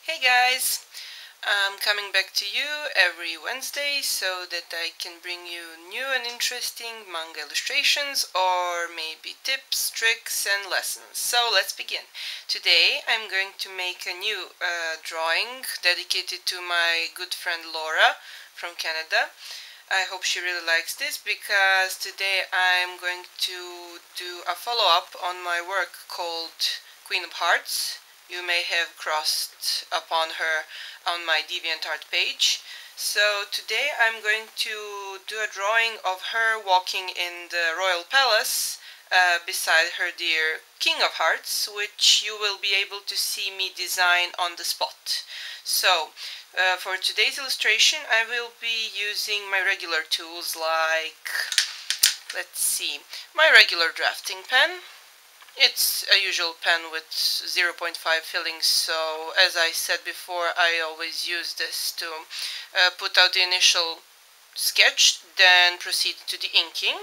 Hey guys! I'm coming back to you every Wednesday so that I can bring you new and interesting manga illustrations or maybe tips, tricks and lessons. So let's begin. Today I'm going to make a new drawing dedicated to my good friend Laura from Canada. I hope she really likes this because today I'm going to do a follow-up on my work called Queen of Hearts. You may have crossed upon her on my DeviantArt page. So today I'm going to do a drawing of her walking in the royal palace beside her dear King of Hearts, which you will be able to see me design on the spot. So for today's illustration I will be using my regular tools like, let's see, my regular drafting pen. It's a usual pen with 0.5 fillings, so as I said before, I always use this to put out the initial sketch, then proceed to the inking.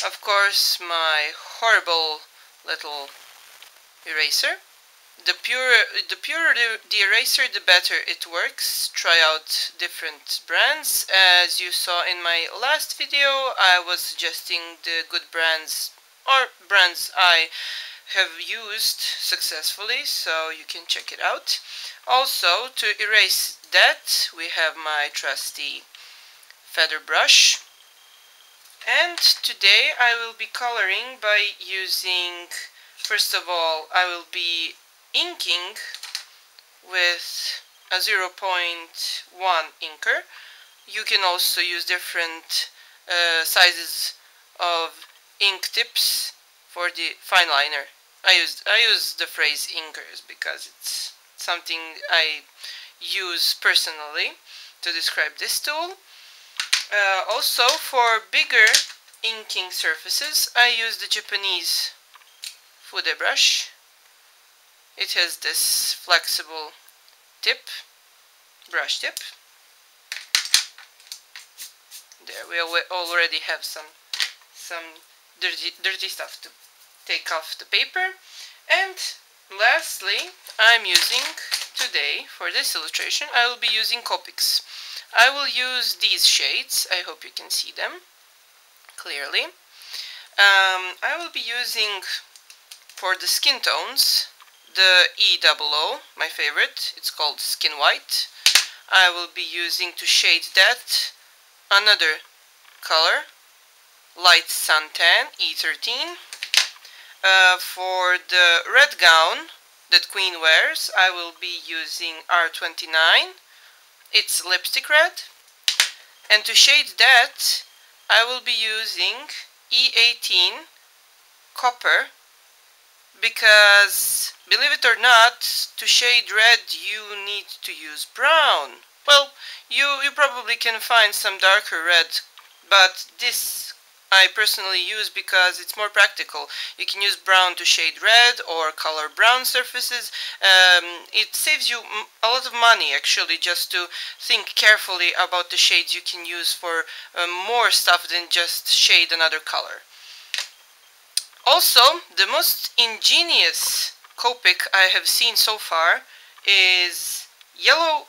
Of course, my horrible little eraser. The purer the eraser, the better it works. Try out different brands. As you saw in my last video, I was suggesting the good brands or brands I have used successfully, so you can check it out. Also, to erase that, we have my trusty feather brush. And today I will be coloring by using, first of all, I will be inking with a 0.1 inker. You can also use different sizes of ink tips for the fine liner. I use the phrase inkers because it's something I use personally to describe this tool. Also, for bigger inking surfaces, I use the Japanese Fude brush. It has this flexible tip, brush tip. There, we already have some dirty stuff to take off the paper. And lastly, I'm using today, for this illustration, I will be using Copics. I will use these shades. I hope you can see them clearly. I will be using, for the skin tones, the E00, my favorite. It's called Skin White. I will be using to shade that another color, Light Suntan, E13. For the red gown that Queen wears, I will be using R29. It's lipstick red. And to shade that, I will be using E18 copper, because, believe it or not, to shade red you need to use brown. Well, you probably can find some darker red, but this I personally use because it's more practical. You can use brown to shade red or color brown surfaces. It saves you a lot of money, actually, just to think carefully about the shades you can use for more stuff than just shade another color. Also, the most ingenious Copic I have seen so far is Yellow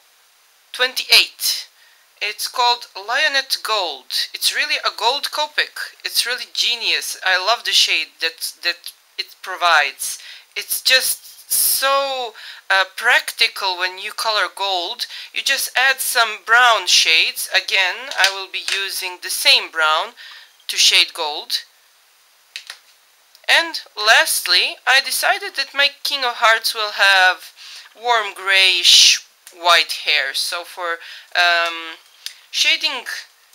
28. It's called Lionette Gold. It's really a gold Copic. It's really genius. I love the shade that it provides. It's just so practical when you color gold. You just add some brown shades. Again, I will be using the same brown to shade gold. And lastly, I decided that my King of Hearts will have warm grayish white hair. So for shading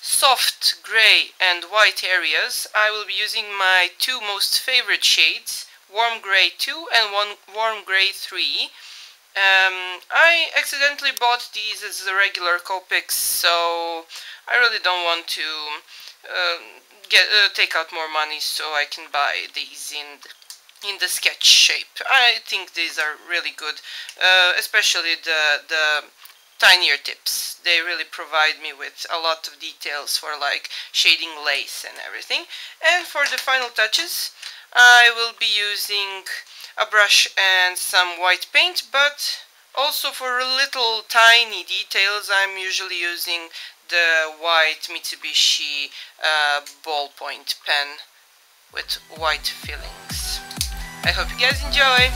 soft gray and white areas, I will be using my two most favorite shades, Warm Gray 2 and Warm Gray 3. I accidentally bought these as the regular Copics, so I really don't want to take out more money so I can buy these in the sketch shape. I think these are really good, especially the tinier tips. They really provide me with a lot of details for like shading lace and everything. And for the final touches, I will be using a brush and some white paint, but Also for little tiny details I'm usually using the white Mitsubishi ballpoint pen with white fillings. I hope you guys enjoy!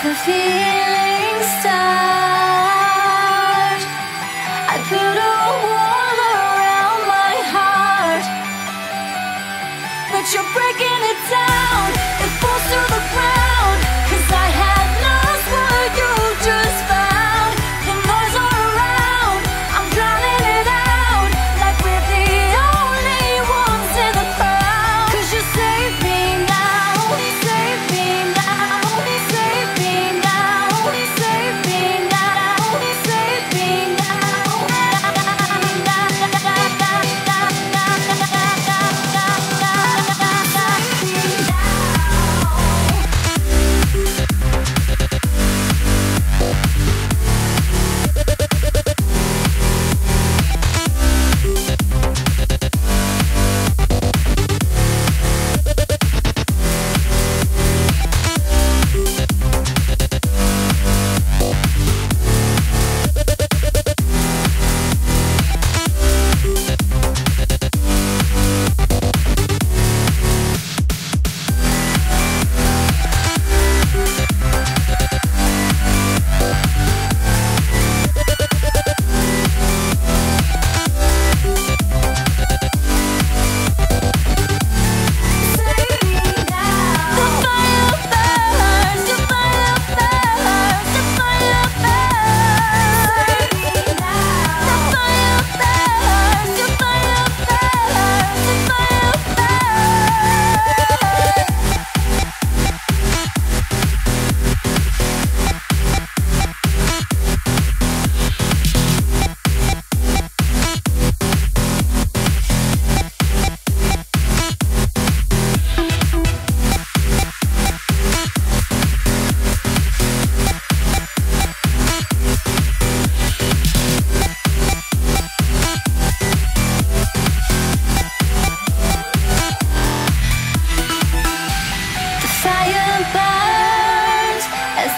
The feeling start. I put a wall around my heart, but you're breaking it down. It falls to the ground, 'cause I had lost what you just found. The noise all around, I'm drowning it out, like we're the only ones in the crowd. 'Cause you save me now, save me now, save me now, save me now, save me now.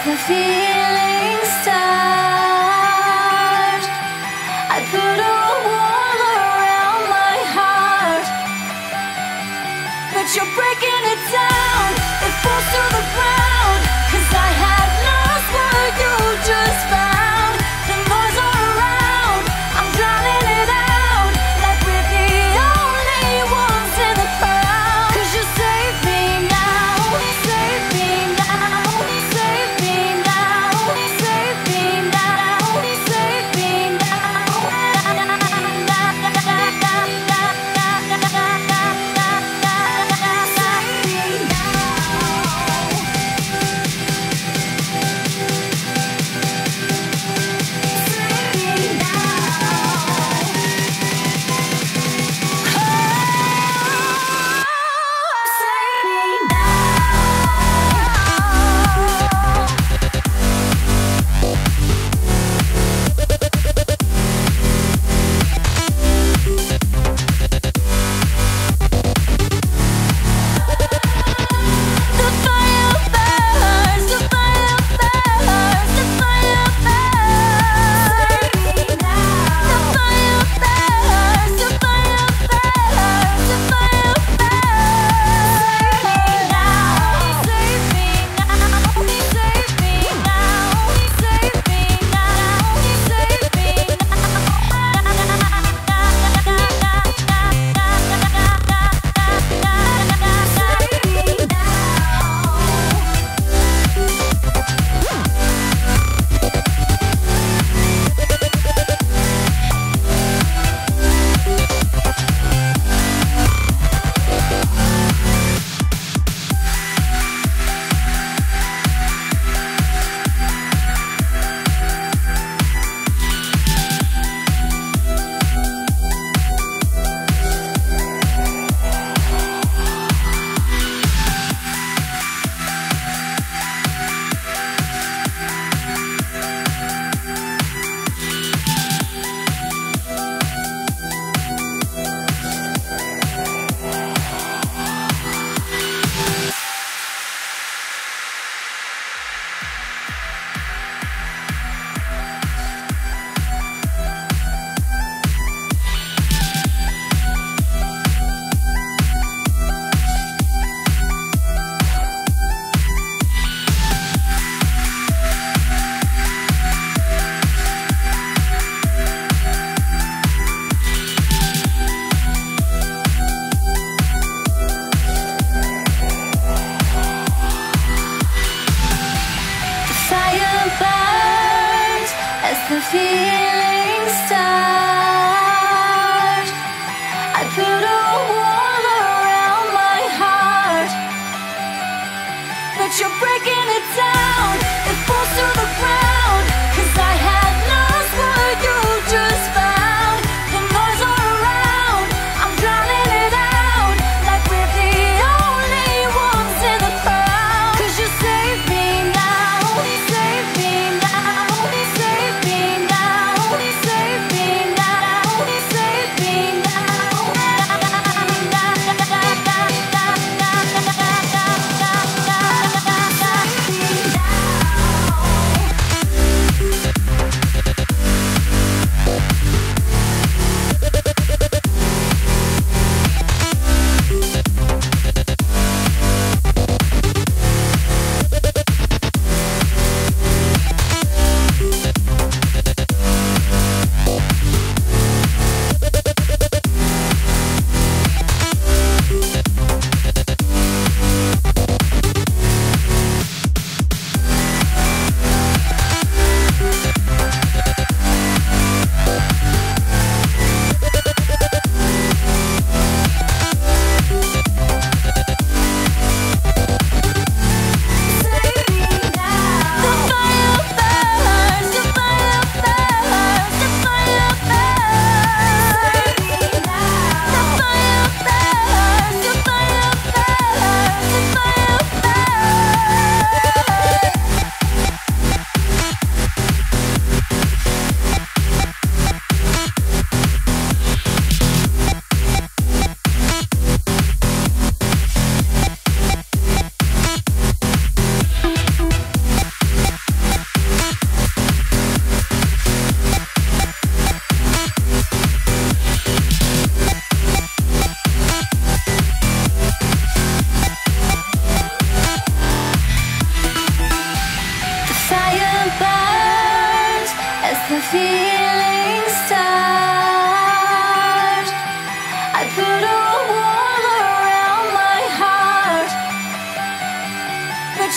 The feeling start. I put a wall around my heart, but you're breaking it down. It falls to the ground, 'cause I had lost what you just found. The noise all around, I'm drowning it out, like we're the only ones in the crowd. 'Cause you save me now, save me now, save me now, save me now, save me now. Save me now.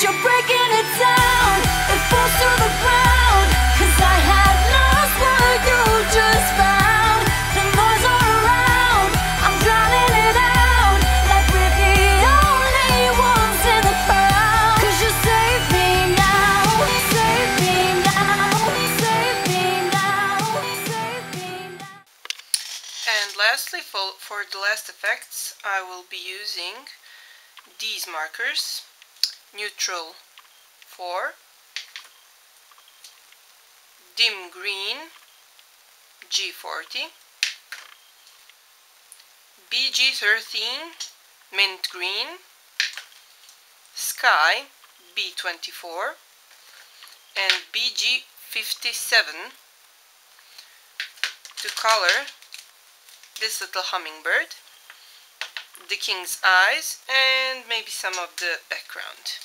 you're breaking it down. It falls to the ground, 'cause I had lost what you just found. The noise all around, I'm drowning it out, like we're the only ones in the crowd. 'Cause you save me now, save me now, save me now, save me now. And lastly, for the last effects, I will be using these markers, Neutral 4, Dim Green G40, BG13 Mint Green, Sky B24, and BG57 to color this little hummingbird, the king's eyes, and maybe some of the background.